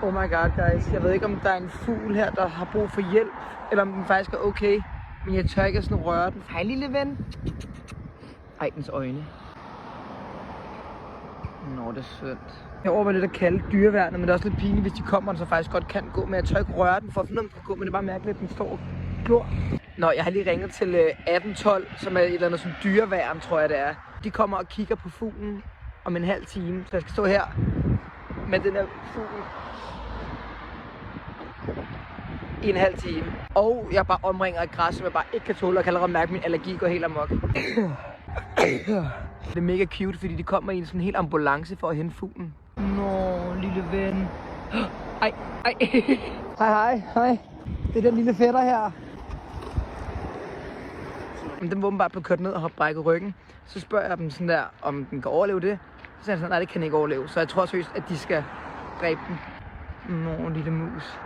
Oh my god, guys. Jeg ved ikke, om der er en fugl her, der har brug for hjælp, eller om den faktisk er okay. Men jeg tør ikke sådan røre den. Hej, lille ven. Ej, dens øjne. Nå, det er sødt. Jeg overvejer lidt at kalde dyreværnet, men det er også lidt pinligt, hvis de kommer, så faktisk godt kan gå. Men jeg tør ikke røre den for at finde, om den kan gå, men det er bare mærkeligt, at den står og glor. Nå, jeg har lige ringet til 1812, som er et eller andet sådan dyreværn, tror jeg det er. De kommer og kigger på fuglen om en halv time, så jeg skal stå her med den her fugl i en halv time. Og jeg er bare omringer af græs, som jeg bare ikke kan tåle, og kan allerede mærke, at min allergi går helt amok. Det er mega cute, fordi de kommer i en sådan helt ambulance for at hente fuglen. Nå, lille ven. Ej. Hej. Det er den lille fætter her. Den var åbenbart blevet kørt ned og har brækket ryggen. Så spørger jeg dem sådan der, om den kan overleve det. Så siger han sådan, nej, det kan den ikke overleve. Så jeg tror seriøst, at de skal dræbe den. Nå, lille mus.